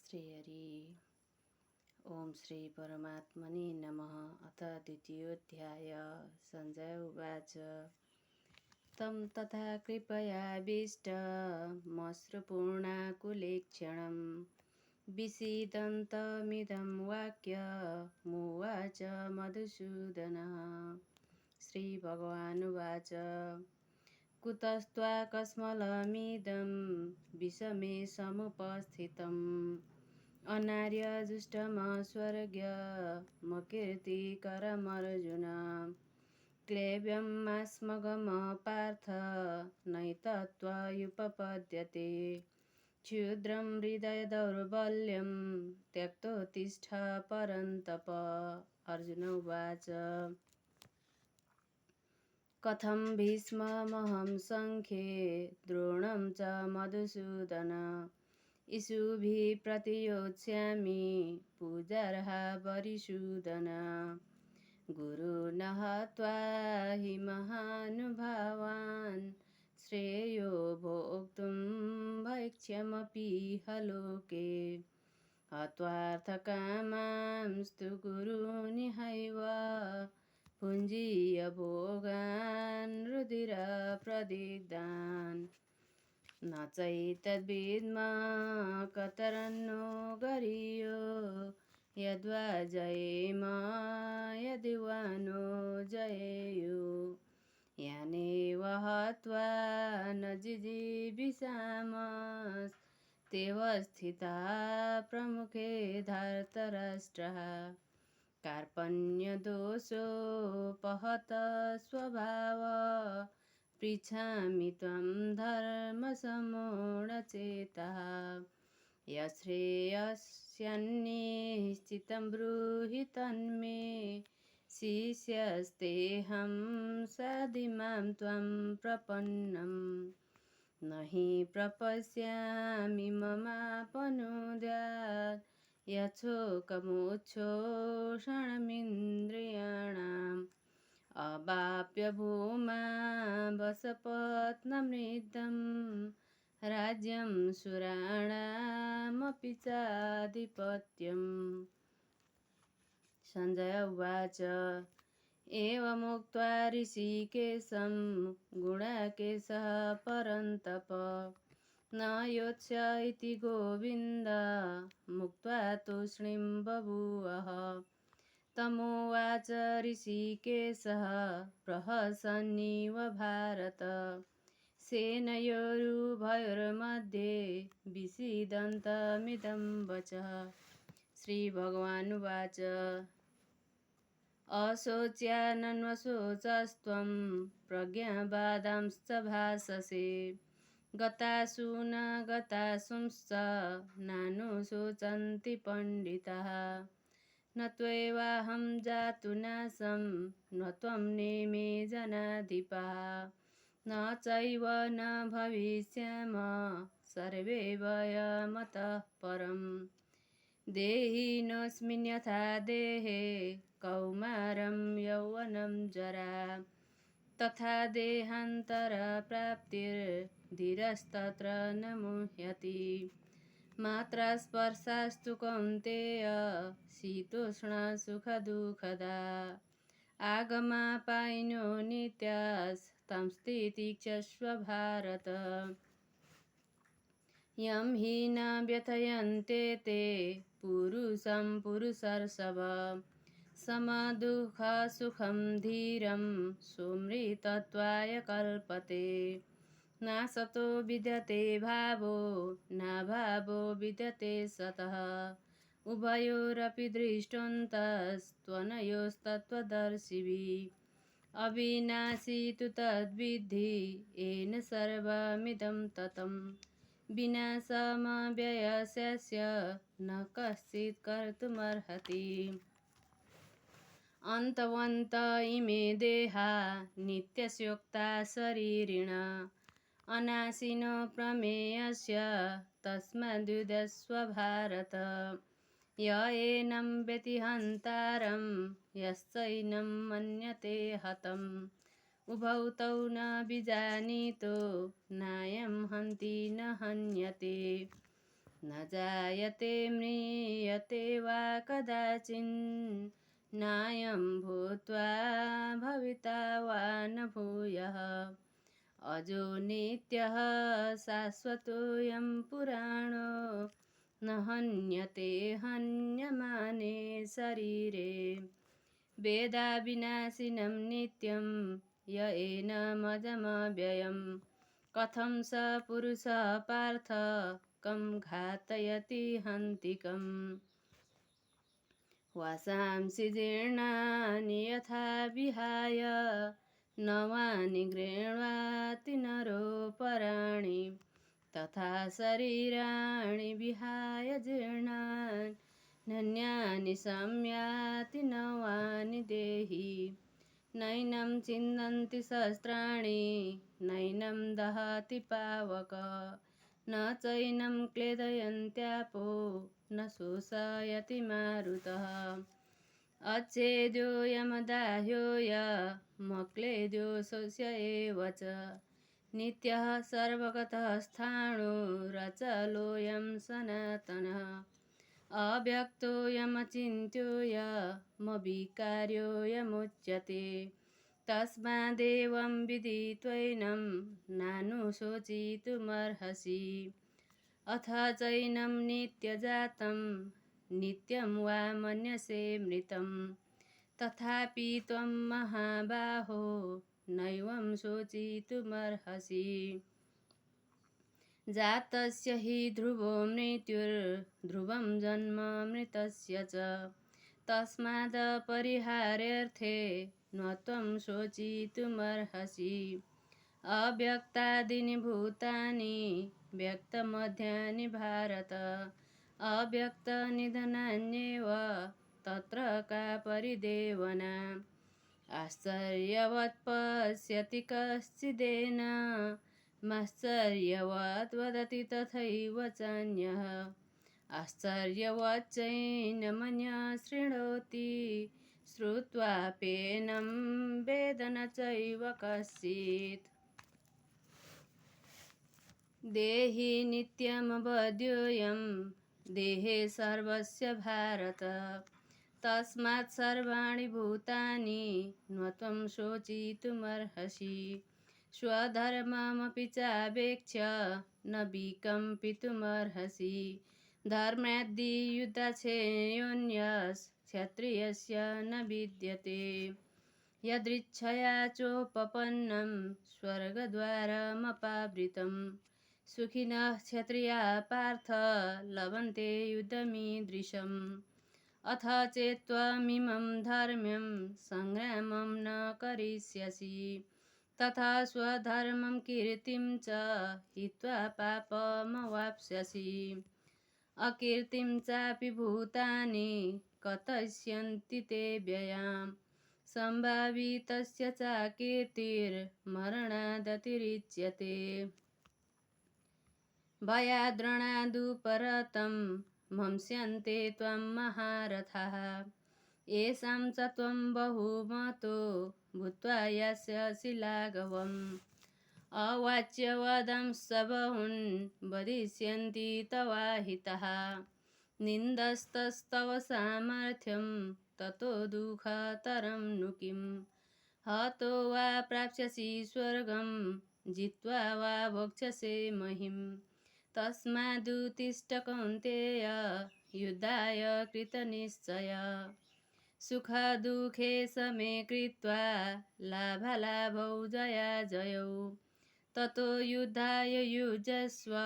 श्रीहरि। ओम श्री परमात्मने नमः। अथ द्वितीयोऽध्याय। संजय उवाच तं तथा कृपयाभीष्टमश्रुपूर्णाकुलेक्षणं विषीदन्तमिदं वाक्यमुवाच मधुसूदनः। श्रीभगवानुवाच कुतस्त्वाकस्मलमिदं विषमे समुपस्थितम् अनार्यजुष्टमस्वर्ग्यमकीर्तिकरमर्जुन क्लेव्यमास्मगम पार्थ नैतत्त्वयुपपद्यते क्षुद्रं हृदय दौर्बल्यं त्यक्तोत्तिष्ठ परन्तप। अर्जुन उवाच कथं भीष्ममहं सङ्ख्ये द्रोणं च मधुसूदन इषुभिः प्रतियोत्स्यामि पूजार्हा वरिसूदन गुरुन् हत्वा हि महानुभावान् श्रेयो भोक्तुं भैक्ष्यमपीह लोके हत्वार्थकामांस्तु गुरूनिहैव भुञ्जीय भोगान् रुधिरप्रदिग्धान् न चैतद्विद्म कतरन्नो गरीयो यद्वा जयेम यदि वा नो जयेयु यानेव हत्वा न जिजीविषामस्तेव स्थिता प्रमुखे धार्तराष्ट्रः कार्पण्यदोषोपहत स्वभाव पृच्छामि त्वं धर्मसम्मूढचेतः यच्छ्रेयस्यान्निश्चितं ब्रूहि तन्मे शिष्यस्तेऽहं साधिमां त्वं प्रपन्नं न हि प्रपश्यामि ममापनुद्यात् यच्छोकमुच्छोषणमिन्द्रियाणाम् अवाप्य भूमा वसपत्नमृद्धं राज्यं सुराणामपि चाधिपत्यम्। संजय उवाच एवमुक्त्वा ऋषिकेशं गुडाकेशः परन्तप न योत्स्य इति गोविन्द मुक्त्वा तूष्णीं बभूवः तमुवाच ऋषिकेशः प्रहसन्निव भारत सेनयोरुभयोर्मध्ये विषीदन्तमिदं वचः। श्रीभगवानुवाच अशोच्यानन्वशोचस्त्वं प्रज्ञावादांश्च भाषसे गतासु न गतासूंश्च नानुशोचन्ति पण्डिताः न त्वेवाहं जातु नाशं न त्वं नेमे जनाधिपाः न चैव न भविष्याम सर्वे वयमतः परम् देहिनोऽस्मिन् यथा देहे कौमारं यौवनं जरा तथा देहान्तरप्राप्तिर्धीरस्तत्र न मुह्यति मात्रा स्पर्शास्तु कौन्तेय शीतोष्णसुखदुःखदा आगमापायिनो नित्यास्तांस्तितिक्षस्व भारत यं हि न व्यथयन्ते ते पुरुषं पुरुषर्षभ समदुःखसुखं धीरं सुमृतत्वाय कल्पते नासतो विद्यते भावो नाभावो विद्यते सतः उभयोरपि दृष्टान्तस्त्वनयोस्तत्त्वदर्शिभिः अविनाशी तु तद्विद्धि येन सर्वमिदं ततं विनाशमव्ययस्य न कश्चित् कर्तुमर्हति अन्तवन्त इमे देहा नित्यस्योक्ता शरीरिण अनाशिनो प्रमेयस्य तस्माद्युध्यस्व भारत य एनं वेत्ति हन्तारं यश्चैनं मन्यते हतम् उभौ तौ न विजानीतो नायं हन्ति न हन्यते न जायते म्रियते वा कदाचिन् नायं भूत्वा भविता वा न भूयः अजो नित्यः शाश्वतोऽयं पुराणो न हन्यते हन्यमाने शरीरे वेदाविनाशिनं नित्यं य एनमजमव्ययम् कथं स पुरुषः पार्थ कं घातयति हन्तिकम् वासांसि जीर्णानि यथा विहाय नवानि गृह्णाति नरोपराणि तथा शरीराणि विहाय जीर्णानि नन्यानि संयाति नवानि देहि नैनं छिन्दन्ति शस्त्राणि नैनं दहति पावक न चैनं क्लेदयन्त्यापो न शोषयति मारुतः अच्छेद्यो यमदाह्यो यमक्लेद्यो शोष्य एव च नित्यः सर्वगतः स्थाणुरचलोऽयं सनातनः अव्यक्तो यमचिन्त्यो यमविकार्यो यमुच्यते तस्मादेवं विदित्वैनं नानुशोचितुमर्हसि अथ चैनं नित्यजातं नित्यं वा मन्यसे मृतं तथापि त्वं महाबाहो नैवं शोचितुमर्हसि जातस्य हि ध्रुवो मृत्युर्ध्रुवं जन्म मृतस्य च तस्मादपरिहार्यर्थे न त्वं शोचितुमर्हसि अव्यक्तादीनि भूतानि व्यक्तमध्यानि भारत अव्यक्तनिधनान्येव तत्र का परिदेवना आश्चर्यवत् पश्यति कश्चिदेन माश्चर्यवत् वदति तथैव चान्यः आश्चर्यवच्चैनमन्यः शृणोति श्रुत्वाप्येनं वेद न चैव कश्चित् देहि नित्यमवध्योऽयं देहे सर्वस्य भारत तस्मात् सर्वाणि भूतानि न त्वं शोचितुमर्हसि स्वधर्ममपि चावेक्ष्य न विकम्पितुमर्हसि धर्माद्धियुद्धक्षेयोऽन्यस्य न विद्यते यदृच्छया चोपपन्नं स्वर्गद्वारमपावृतं सुखिनः क्षत्रियाः पार्थ लभन्ते युद्धमीदृशम् अथ चेत्त्वमिमं धर्म्यं सङ्ग्रामं न करिष्यसि तथा स्वधर्मं कीर्तिं च हित्वा पापमवाप्स्यसि अकीर्तिं चापि भूतानि कथयिष्यन्ति ते व्ययाम् सम्भावितस्य चाकीर्तिर्मरणादतिरिच्यते भयाद्रणादुपरतं मंस्यन्ते त्वं महारथाः येषां च त्वं बहुमतो भूत्वा यास्यसि लाघवम् अवाच्यवदांश्च बहून् वदिष्यन्ति तवाहिताः निन्दस्तस्तव सामर्थ्यं ततो दुःखतरं नु किम् हतो वा प्राप्स्यसि स्वर्गं जित्वा वा भोक्ष्यसे महिम् तस्मादुत्तिष्ठ कौन्तेय युद्धाय कृतनिश्चय सुखदुःखे समे कृत्वा लाभालाभौ जयाजयौ ततो युद्धाय युज्यस्व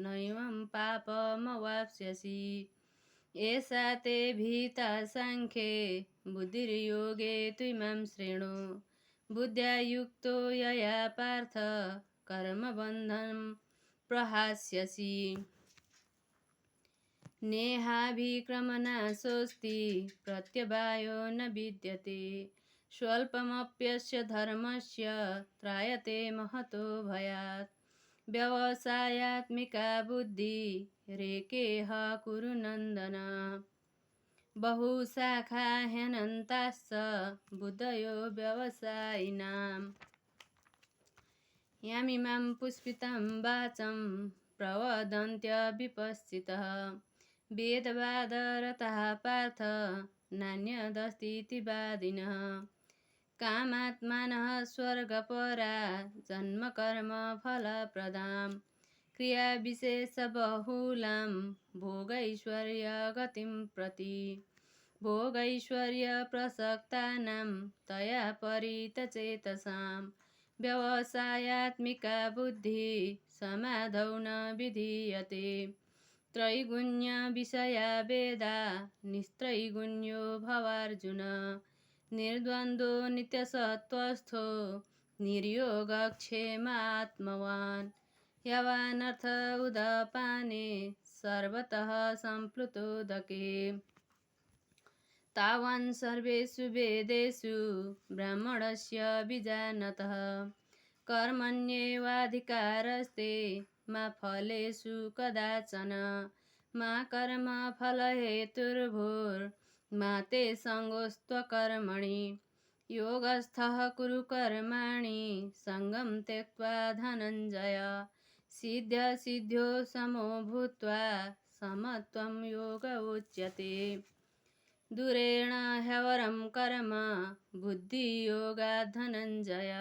नैवं पापमवाप्स्यसि एषा ते भीता साङ्ख्ये बुद्धिर्योगे त्विमां शृणु बुद्ध्या युक्तो यया पार्थ कर्मबन्धनं प्रहास्यसि नेहाभिक्रमनाशोऽस्ति प्रत्यवायो न विद्यते स्वल्पमप्यस्य धर्मस्य त्रायते महतो भयात् व्यवसायात्मिका बुद्धिरेकेह कुरु नन्दन बहुशाखा ह्यनन्ताश्च बुद्धयो व्यवसायिनाम् यामिमां पुष्पितां वाचं प्रवदन्त्यविपश्चितः वेदवादरतः पार्थ नान्यदस्तीति वादिनः कामात्मानः स्वर्गपरा जन्मकर्मफलप्रदां क्रियाविशेषबहुलां भोगैश्वर्यगतिं प्रति भोगैश्वर्यप्रसक्तानां तया परितचेतसां व्यवसायात्मिका बुद्धिः समाधौ न विधीयते त्रैगुण्यविषया वेदा निस्त्रैगुण्यो भवार्जुन निर्द्वन्द्वो नित्यसत्त्वस्थो निर्योगक्षेमात्मवान् यावानर्थ उदपाने सर्वतः सम्प्लुतोदके तावान् सर्वेषु वेदेषु ब्राह्मणस्य विजानतः कर्मण्येवाधिकारस्ते मा फलेषु कदाचन मा कर्मफलहेतुर्भुर्मा ते सङ्गोऽस्त्वकर्मणि योगस्थः कुरु कर्माणि सङ्गं त्यक्त्वा धनञ्जय सिद्ध्यसिद्ध्यो समो भूत्वा समत्वं योग उच्यते दूरेण ह्यवरं कर्म बुद्धियोगात् धनञ्जय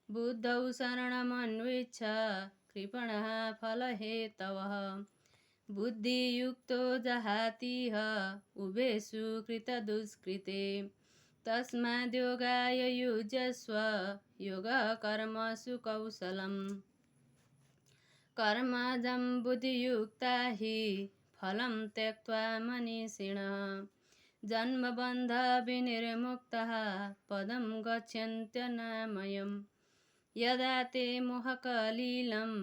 बुद्धौ शरणमन्विच्छ कृपणः फलहेतवः बुद्धियुक्तो जहातीह उभेषु कृतदुष्कृते तस्माद्योगाय युज्यस्व योगः कर्मसु कौशलम् कर्मजं बुद्धियुक्ता हि फलं त्यक्त्वा मनीषिणः जन्मबन्धविनिर्मुक्तः पदं गच्छन्त्यनामयम् यदा ते मोहकलीलं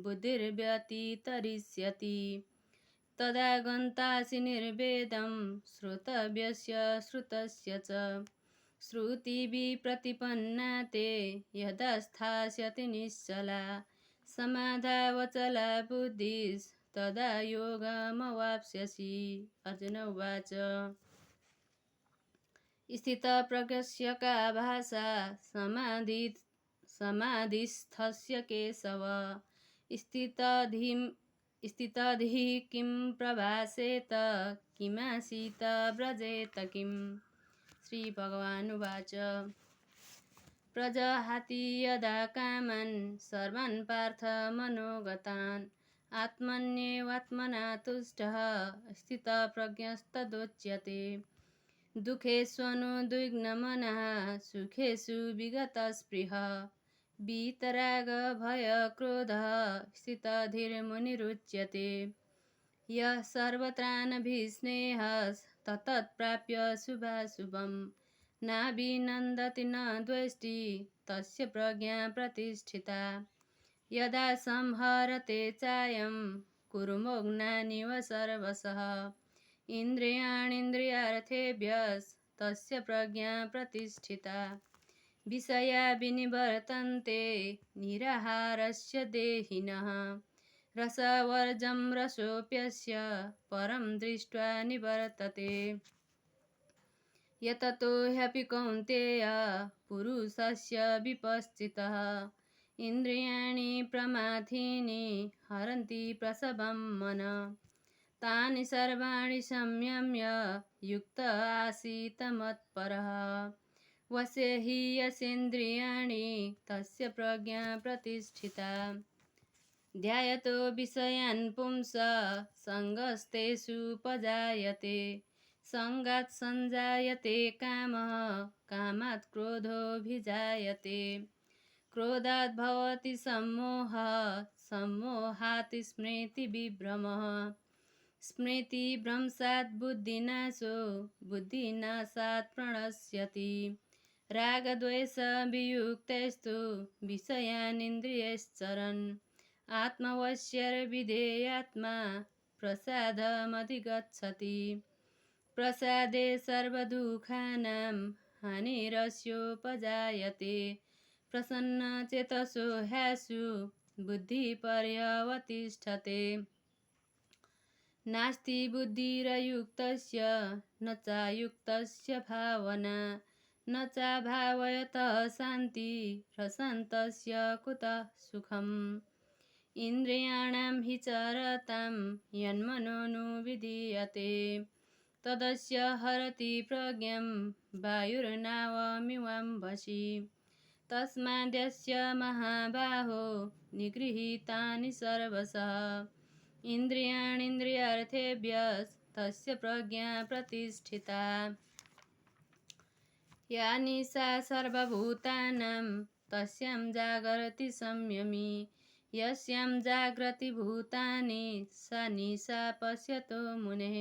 बुद्धिर्व्यतितरिष्यति तदा गन्तासि निर्वेदं श्रोतव्यस्य श्रुतस्य च श्रुतिभिः ते यदा स्थास्यति निश्चला समाधावचला बुद्धिस्तदा योगमवाप्स्यसि अर्जुन उवाच स्थितप्रज्ञस्य का भाषा समाधिस्थस्य केशव स्थितधिः किं प्रभासेत किमासीत व्रजेत किम् श्रीभगवानुवाच प्रजहाति यदा कामान् सर्वान् पार्थ मनोगतान् आत्मन्येवात्मना तुष्टः स्थितप्रज्ञस्तदोच्यते दुःखेष्वनुद्विग्नमनः सुखेषु विगतस्पृहः वीतरागभयक्रोधः स्थितधीर्मुनिरुच्यते यः सर्वत्रानभिस्नेहस्तत्प्राप्य शुभाशुभं नाभिनन्दति न द्वेष्टि तस्य प्रज्ञा प्रतिष्ठिता यदा संहरते चायं कुर्मोघ्नानिव सर्वशः इन्द्रियाणीन्द्रियार्थेभ्यस्तस्य प्रज्ञा प्रतिष्ठिता विषया विनिवर्तन्ते निराहारस्य देहिनः रसवर्जं रसोऽप्यस्य परं दृष्ट्वा निवर्तते यततो ह्यपि कौन्तेय पुरुषस्य विपश्चितः इन्द्रियाणि प्रमाथीनि हरन्ति प्रसभं मनः तानि सर्वाणि संयम्य युक्त आसीत् मत्परः वशे हि यस्येन्द्रियाणि तस्य प्रज्ञा प्रतिष्ठिता ध्यायतो विषयान् पुंसः सङ्गस्तेषुपजायते सङ्गात् सञ्जायते कामः कामात् क्रोधोऽभिजायते क्रोधात् भवति सम्मोहः सम्मोहात् स्मृतिविभ्रमः स्मृतिभ्रंशात् बुद्धिनाशो बुद्धिनाशात् प्रणश्यति रागद्वेषवियुक्तैस्तु विषयानिन्द्रियैश्चरन् आत्मवश्यर्विधेयात्मा प्रसादमधिगच्छति प्रसादे सर्वदुःखानां हानिरस्योपजायते प्रसन्नचेतसो ह्यासु बुद्धिपर्यवतिष्ठते नास्ति बुद्धिरयुक्तस्य न चायुक्तस्य भावना न चाभावयतः शान्तिः प्रशान्तस्य कुतः सुखम् इन्द्रियाणां हि चरतां यन्मनोनुविधीयते तदस्य हरति प्रज्ञं वायुर्नावमिवाम्भसि तस्माद्यस्य महाबाहो निगृहीतानि सर्वशः इन्द्रियाणीन्द्रियार्थेभ्यस्तस्य प्रज्ञा प्रतिष्ठिता या निशा सर्वभूतानां तस्यां जागर्ति संयमी यस्यां जाग्रति भूतानि सा निशा पश्यतो मुनेः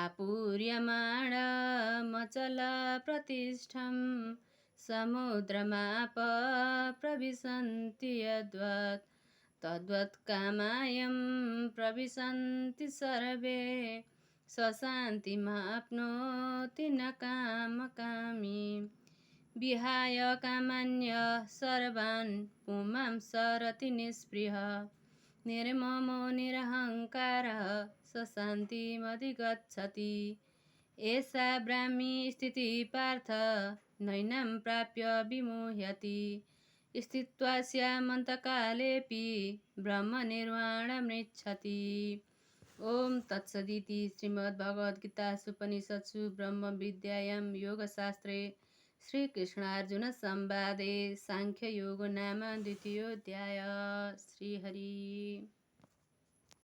आपूर्यमाणमचलप्रतिष्ठं समुद्रमाप प्रविशन्ति यद्वत् तद्वत् कामायं प्रविशन्ति सर्वे स्वशान्तिमाप्नोति न कामकामी विहाय कामान्यः सर्वान् पुमां सरति निःस्पृहः निर्ममो निरहङ्कारः स शान्तिमधिगच्छति एषा ब्राह्मी स्थितिः पार्थ नैनां प्राप्य विमुह्यति स्थित्वा स्यामन्तकालेऽपि ब्रह्मनिर्वाणमृच्छति। ओम तत्सदिति श्रीमद्भगवद्गीतासूपनिषत्सु ब्रह्मविद्यायां योगशास्त्रे श्रीकृष्णार्जुनसंवादे सांख्ययोगो नाम द्वितीयोऽध्यायः। श्रीहरि।